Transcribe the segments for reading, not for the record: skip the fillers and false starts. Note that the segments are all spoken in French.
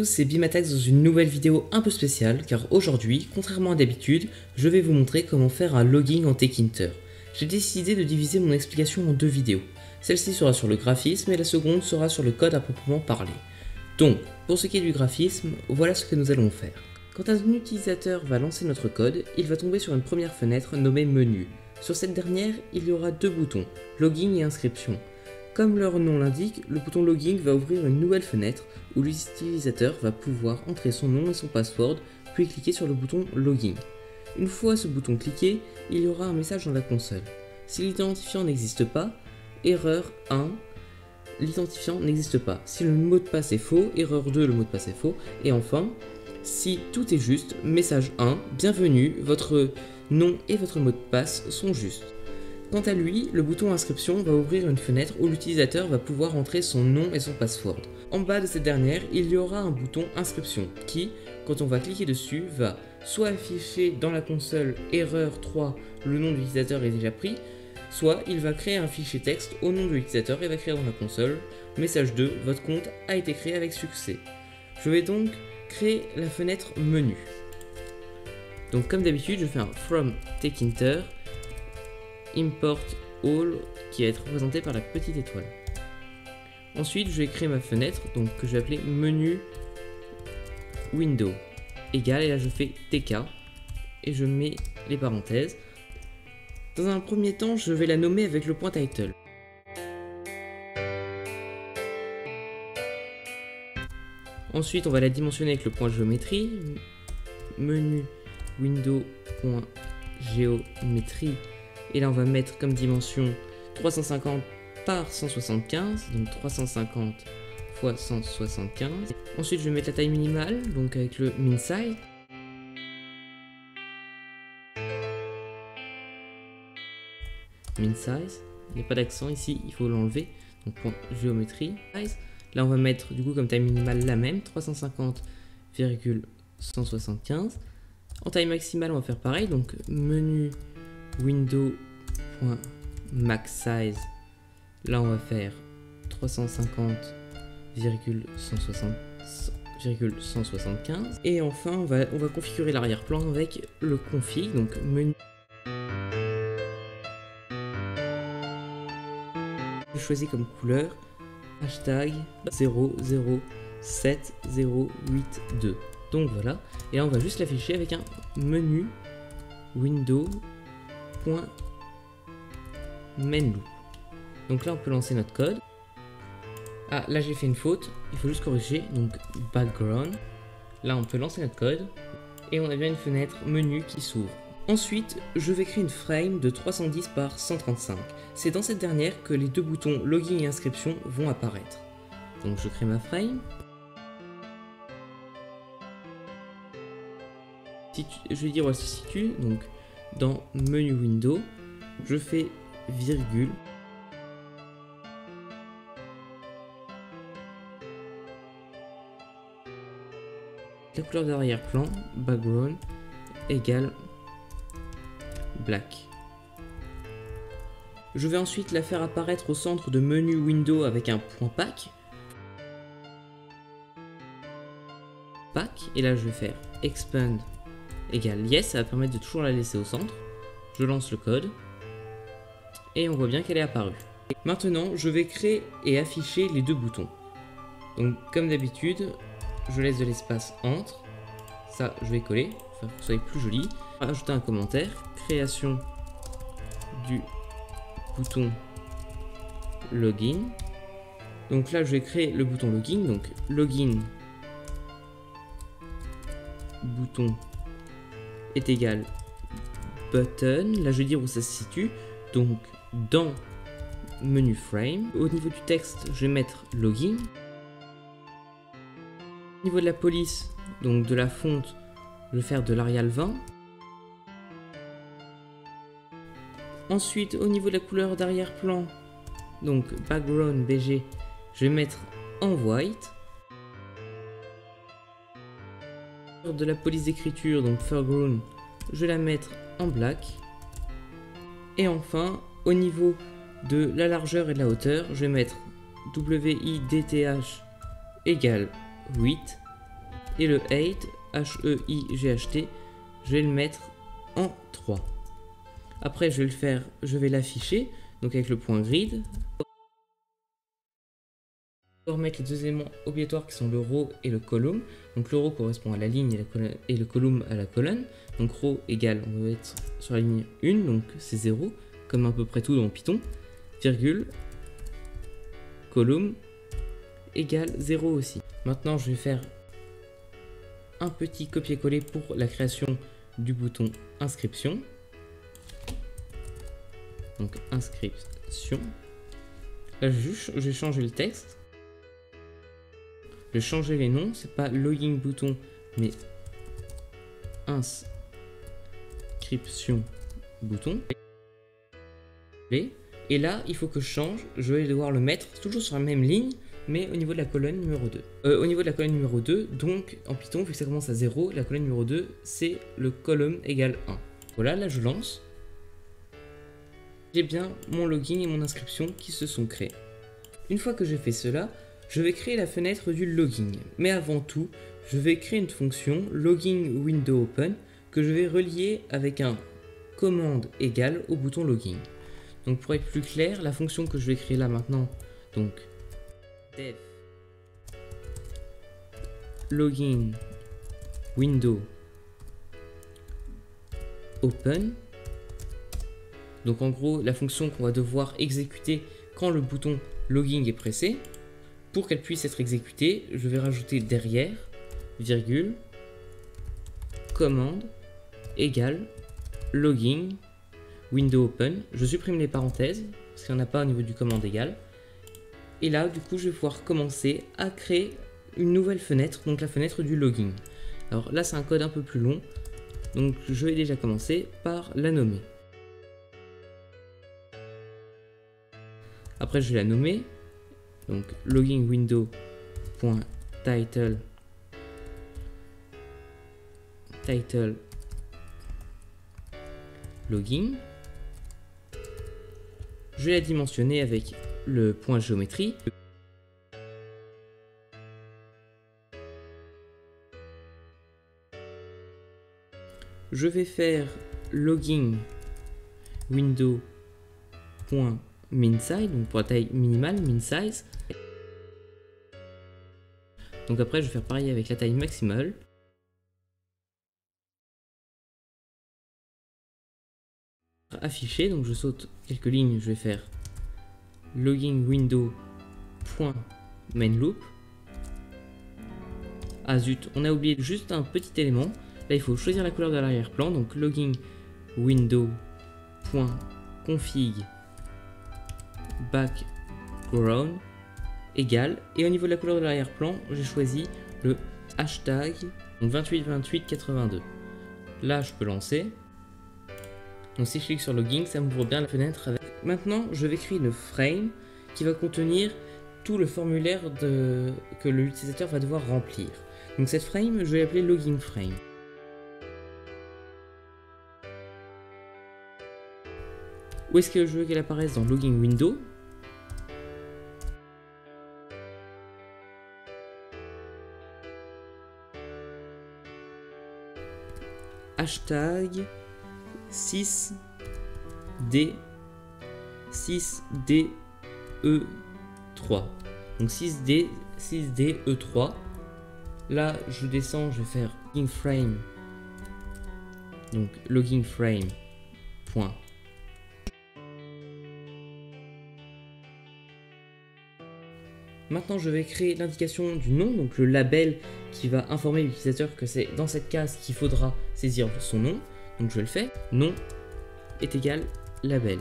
tous, c'est Bimatax dans une nouvelle vidéo un peu spéciale car aujourd'hui, contrairement à d'habitude, je vais vous montrer comment faire un logging en Tkinter. J'ai décidé de diviser mon explication en deux vidéos. Celle-ci sera sur le graphisme et la seconde sera sur le code à proprement parler. Donc, pour ce qui est du graphisme, voilà ce que nous allons faire. Quand un utilisateur va lancer notre code, il va tomber sur une première fenêtre nommée Menu. Sur cette dernière, il y aura deux boutons, Logging et Inscription. Comme leur nom l'indique, le bouton Logging va ouvrir une nouvelle fenêtre où l'utilisateur va pouvoir entrer son nom et son password, puis cliquer sur le bouton Logging. Une fois ce bouton cliqué, il y aura un message dans la console. Si l'identifiant n'existe pas, erreur 1, l'identifiant n'existe pas. Si le mot de passe est faux, erreur 2, le mot de passe est faux. Et enfin, si tout est juste, message 1, bienvenue, votre nom et votre mot de passe sont justes. Quant à lui, le bouton inscription va ouvrir une fenêtre où l'utilisateur va pouvoir entrer son nom et son password. En bas de cette dernière, il y aura un bouton inscription qui, quand on va cliquer dessus, va soit afficher dans la console erreur 3, le nom de l'utilisateur est déjà pris, soit il va créer un fichier texte au nom de l'utilisateur et va créer dans la console message 2, votre compte a été créé avec succès. Je vais donc créer la fenêtre menu. Donc comme d'habitude, je fais un from Tkinter import all qui va être représenté par la petite étoile. Ensuite, je vais créer ma fenêtre donc que je vais appeler menu window égal, et là je fais tk et je mets les parenthèses. Dans un premier temps, je vais la nommer avec le point title. Ensuite, on va la dimensionner avec le point géométrie, menu window.géométrie, et là on va mettre comme dimension 350 par 175, donc 350 x 175. Ensuite, je vais mettre la taille minimale, donc avec le min size. Min size, il n'y a pas d'accent ici, il faut l'enlever, donc point géométrie. Là on va mettre du coup comme taille minimale la même, 350,175. En taille maximale on va faire pareil, donc menu window.maxsize, là on va faire 350,175. Et enfin on va configurer l'arrière-plan avec le config, donc menu. Je choisis comme couleur hashtag 007082. Donc voilà, et là on va juste l'afficher avec un menu window.mainloop. Donc là on peut lancer notre code. Ah, là j'ai fait une faute, il faut juste corriger, donc background. Là on peut lancer notre code et on a bien une fenêtre menu qui s'ouvre. Ensuite, je vais créer une frame de 310 par 135. C'est dans cette dernière que les deux boutons Logging et Inscription vont apparaître. Donc je crée ma frame. Je vais dire où elle se situe. Donc dans Menu Window, je fais virgule. La couleur d'arrière-plan, background, égale black. Je vais ensuite la faire apparaître au centre de menu window avec un point pack. Et là je vais faire expand égale yes, ça va permettre de toujours la laisser au centre. Je lance le code et on voit bien qu'elle est apparue. Maintenant je vais créer et afficher les deux boutons. Donc comme d'habitude, je laisse de l'espace entre. Ça je vais coller, pour que ce soit plus joli. Ajouter un commentaire, création du bouton login. Donc là je vais créer le bouton login, donc login bouton est égal button. Là je vais dire où ça se situe, donc dans menu frame. Au niveau du texte je vais mettre login. Au niveau de la police, donc de la fonte, je vais faire de l'Arial 20. Ensuite, au niveau de la couleur d'arrière-plan, donc background BG, je vais mettre en white. De la police d'écriture, donc foreground, je vais la mettre en black. Et enfin, au niveau de la largeur et de la hauteur, je vais mettre WIDTH égale 8 Et le height, H-E-I-G-H-T, je vais le mettre en 3. Après, je vais l'afficher, donc avec le point grid. On va remettre les deux éléments obligatoires qui sont le row et le column. Donc le row correspond à la ligne et le column à la colonne. Donc row égale, on va mettre sur la ligne 1, donc c'est 0, comme à peu près tout dans Python, virgule, column égale 0 aussi. Maintenant, je vais faire un petit copier-coller pour la création du bouton inscription. Donc inscription. Là, je vais changer le texte. Je vais changer les noms. C'est pas login bouton, mais inscription bouton. Et là, il faut que je change. Je vais devoir le mettre toujours sur la même ligne, mais au niveau de la colonne numéro 2. Au niveau de la colonne numéro 2, donc en Python, vu que ça commence à 0, la colonne numéro 2, c'est le column égale 1. Voilà, là je lance. J'ai bien mon login et mon inscription qui se sont créés. Une fois que j'ai fait cela, je vais créer la fenêtre du login. Mais avant tout, je vais créer une fonction login window open que je vais relier avec un commande égale au bouton login. Donc pour être plus clair, la fonction que je vais créer là maintenant, donc def login window open. Donc en gros, la fonction qu'on va devoir exécuter quand le bouton login est pressé. Pour qu'elle puisse être exécutée, je vais rajouter derrière, virgule, commande, égale, login, window open. Je supprime les parenthèses, parce qu'il n'y en a pas au niveau du commande égale. Et là, du coup, je vais pouvoir commencer à créer une nouvelle fenêtre, donc la fenêtre du login. Alors là, c'est un code un peu plus long, donc je vais déjà commencer par la nommer. Après, je vais la nommer, donc login window.title login. Je vais la dimensionner avec le point géométrie. Je vais faire login window.minsize, donc pour la taille minimale, minsize. Donc après, je vais faire pareil avec la taille maximale. Afficher, donc je saute quelques lignes, je vais faire login window.mainLoop. Ah zut, on a oublié juste un petit élément. Là, il faut choisir la couleur de l'arrière-plan, donc login window.config background égale, et au niveau de la couleur de l'arrière-plan, j'ai choisi le hashtag 282882. Là, je peux lancer. Donc si je clique sur login, ça m'ouvre bien la fenêtre avec. Maintenant, je vais créer une frame qui va contenir tout le formulaire que l'utilisateur va devoir remplir. Donc cette frame, je vais l'appeler login frame. Où est-ce que je veux qu'elle apparaisse? Dans login window. Hashtag 6D6DE3. Donc 6DE3. Là, je descends, je vais faire login frame. Donc login frame. Point. Maintenant, je vais créer l'indication du nom, donc le label qui va informer l'utilisateur que c'est dans cette case qu'il faudra saisir son nom. Donc je le fais, nom est égal label.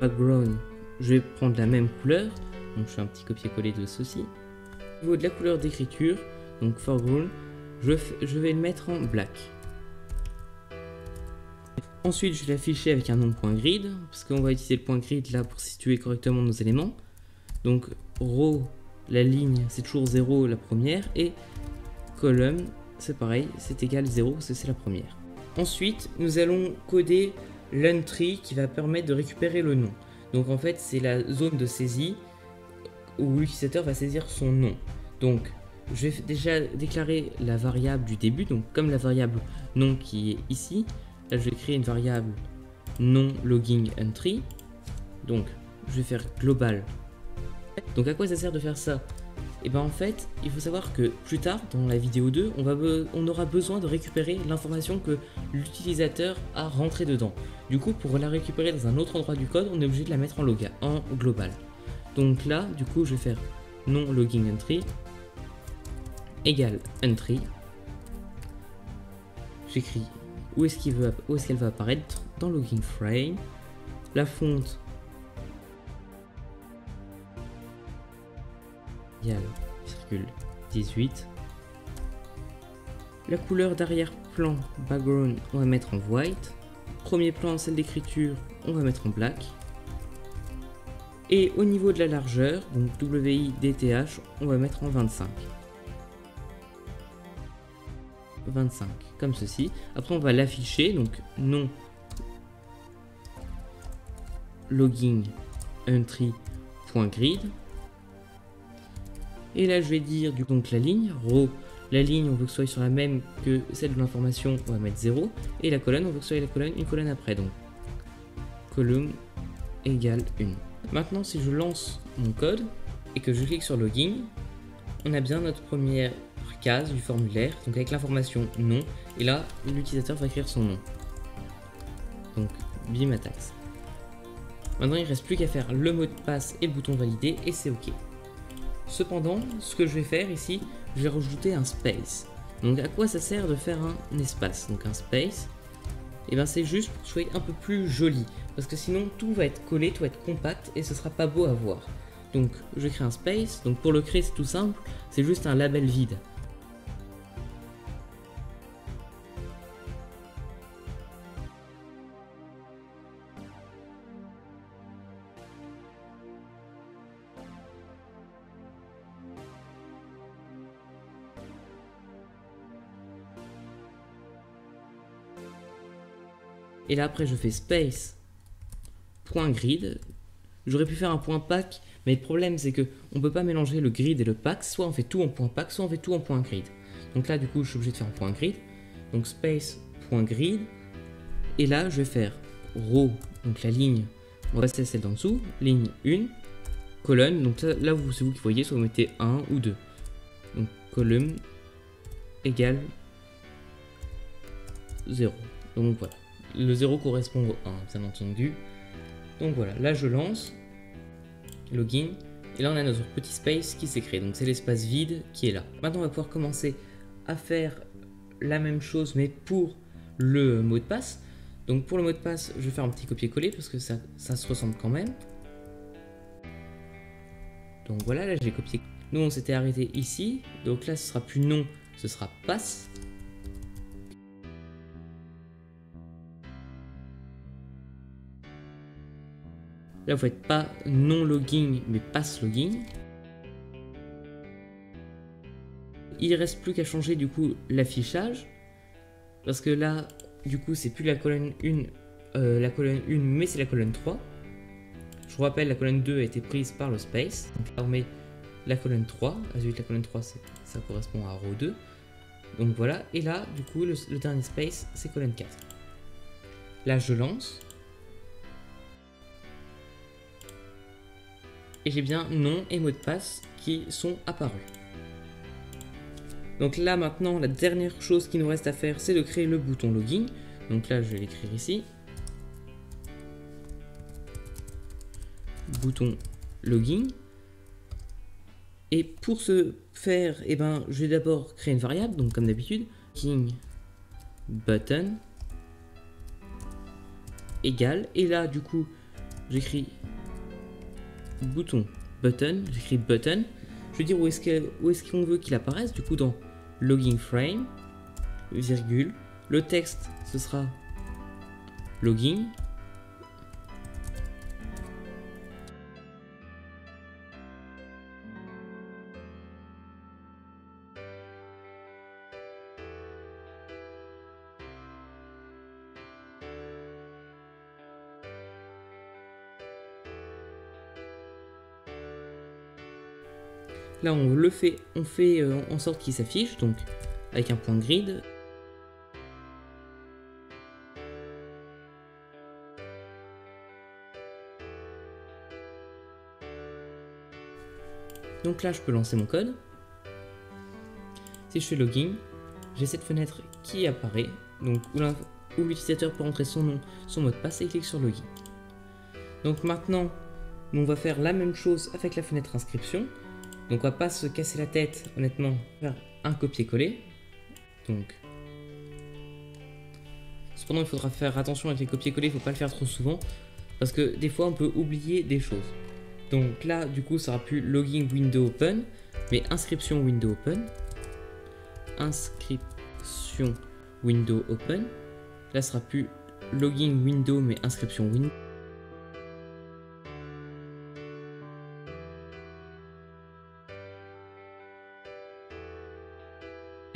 Background, je vais prendre la même couleur, donc je fais un petit copier-coller de ceci. Au niveau de la couleur d'écriture, donc foreground, je vais le mettre en black. Ensuite, je vais l'afficher avec un nom.grid, parce qu'on va utiliser le point grid là pour situer correctement nos éléments. Donc, row, la ligne, c'est toujours 0 la première, et column, c'est pareil, c'est égal 0, parce que c'est la première. Ensuite, nous allons coder l'entry qui va permettre de récupérer le nom. Donc en fait, c'est la zone de saisie où l'utilisateur va saisir son nom. Donc, je vais déjà déclarer la variable du début, donc comme la variable nom qui est ici, là je vais créer une variable non logging entry. Donc, je vais faire global. Donc à quoi ça sert de faire ça? Et bien en fait, il faut savoir que plus tard, dans la vidéo 2, on aura besoin de récupérer l'information que l'utilisateur a rentrée dedans. Du coup, pour la récupérer dans un autre endroit du code, on est obligé de la mettre en global. Donc là, du coup, je vais faire non logging entry égale entry. J'écris où est-ce qu'elle va apparaître dans logging frame. La fonte égale 18. La couleur d'arrière-plan background, on va mettre en white. Premier plan, celle d'écriture, on va mettre en black. Et au niveau de la largeur, donc WIDTH, on va mettre en 25. 25, comme ceci. Après, on va l'afficher, donc non logging entry.grid. Et là, je vais dire donc la ligne, row, la ligne, on veut que ce soit sur la même que celle de l'information, on va mettre 0. Et la colonne, on veut que ce soit la colonne, une colonne après, donc column égale 1. Maintenant, si je lance mon code et que je clique sur login, on a bien notre première case du formulaire, donc avec l'information nom, et là, l'utilisateur va écrire son nom. Donc, bim attacks. Maintenant, il ne reste plus qu'à faire le mot de passe et le bouton valider, et c'est OK. Cependant, ce que je vais faire ici, je vais rajouter un space. Donc à quoi ça sert de faire un espace? Donc un space, et bien c'est juste pour que ce soit un peu plus joli, parce que sinon tout va être collé, tout va être compact et ce sera pas beau à voir. Donc je crée un space, donc pour le créer c'est tout simple, c'est juste un label vide. Et là après je fais space point grid. J'aurais pu faire un point pack, mais le problème c'est que on peut pas mélanger le grid et le pack. Soit on fait tout en point pack, soit on fait tout en point grid. Donc là du coup je suis obligé de faire un point grid. Donc space point grid. Et là je vais faire row, donc la ligne, on va passer à celle d'en dessous, ligne 1, colonne, donc là c'est vous qui voyez, soit vous mettez 1 ou 2. Donc column égale 0. Donc voilà. Le 0 correspond au 1, bien entendu. Donc voilà, là je lance, login, et là on a notre petit space qui s'est créé. Donc c'est l'espace vide qui est là. Maintenant on va pouvoir commencer à faire la même chose, mais pour le mot de passe. Donc pour le mot de passe, je vais faire un petit copier-coller parce que ça se ressemble quand même. Donc voilà, là j'ai copié. Nous on s'était arrêté ici, donc là ce sera plus non, ce sera passe. Là, vous faites pas non logging, mais pass logging. Il reste plus qu'à changer du coup l'affichage, parce que là, du coup, c'est plus la colonne 1, mais c'est la colonne 3. Je vous rappelle, la colonne 2 a été prise par le space. Donc là, on met la colonne 3. Ensuite, la colonne 3, ça correspond à row 2. Donc voilà. Et là, du coup, le dernier space, c'est colonne 4. Là, je lance. Et j'ai bien nom et mot de passe qui sont apparus. Donc là maintenant, la dernière chose qui nous reste à faire, c'est de créer le bouton login. Donc là, je vais l'écrire ici. Bouton login. Et pour ce faire, eh ben, je vais d'abord créer une variable, donc comme d'habitude, login button égale. Et là, du coup, j'écris bouton button, j'écris button, je vais dire où est-ce qu'on veut qu'il apparaisse, du coup dans logging frame, virgule, le texte ce sera login. Là, on fait en sorte qu'il s'affiche, donc avec un point grid. Donc là, je peux lancer mon code. Si je fais login, j'ai cette fenêtre qui apparaît, donc où l'utilisateur peut entrer son nom, son mot de passe et clique sur login. Donc maintenant, on va faire la même chose avec la fenêtre inscription. Donc on va pas se casser la tête, honnêtement, faire un copier-coller. Donc, cependant, il faudra faire attention avec les copier-coller, il ne faut pas le faire trop souvent, parce que des fois, on peut oublier des choses. Donc là, du coup, ça sera plus login window open, mais inscription window open. Inscription window open. Là, ce sera plus login window, mais inscription window.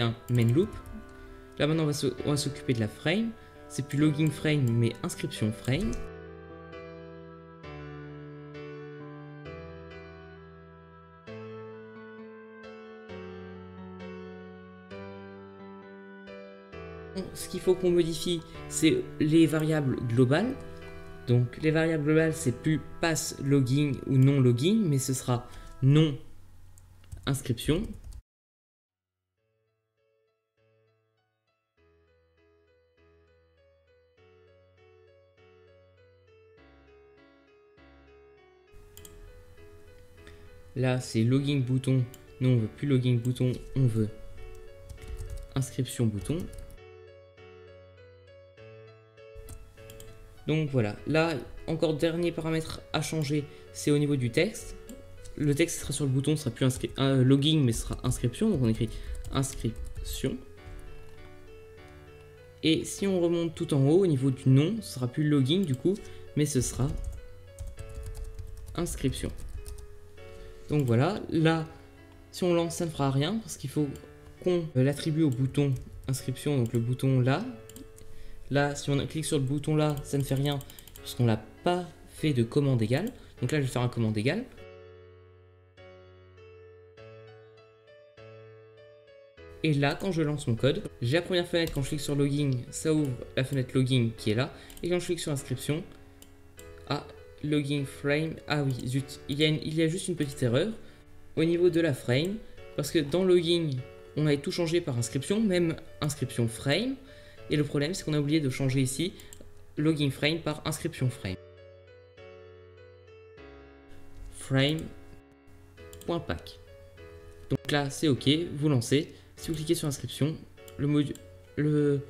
Un main loop. Là maintenant on va s'occuper de la frame. C'est plus login frame mais inscription frame. Ce qu'il faut qu'on modifie, c'est les variables globales. Donc les variables globales, c'est plus pass login ou non login, mais ce sera non inscription. Là, c'est login bouton. Non, on veut plus login bouton, on veut inscription bouton. Donc voilà, là, encore dernier paramètre à changer, c'est au niveau du texte. Le texte sera sur le bouton, sera plus login, mais ce sera inscription. Donc on écrit inscription. Et si on remonte tout en haut, au niveau du nom, ce sera plus login du coup, mais ce sera inscription. Donc voilà, là, si on lance, ça ne fera rien parce qu'il faut qu'on l'attribue au bouton inscription, donc le bouton là. Là, si on clique sur le bouton là, ça ne fait rien parce qu'on l'a pas fait de commande égale. Donc là, je vais faire un commande égale. Et là, quand je lance mon code, j'ai la première fenêtre, quand je clique sur login, ça ouvre la fenêtre login qui est là. Et quand je clique sur inscription, login frame, ah oui, zut, il y a juste une petite erreur au niveau de la frame, parce que dans login, on avait tout changé par inscription, même inscription frame. Et le problème, c'est qu'on a oublié de changer ici login frame par inscription frame. Frame.pack. Donc là, c'est OK, vous lancez. Si vous cliquez sur inscription, le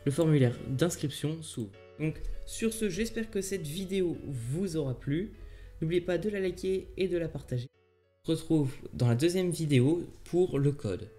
formulaire d'inscription s'ouvre. Donc sur ce, j'espère que cette vidéo vous aura plu. N'oubliez pas de la liker et de la partager. On se retrouve dans la deuxième vidéo pour le code.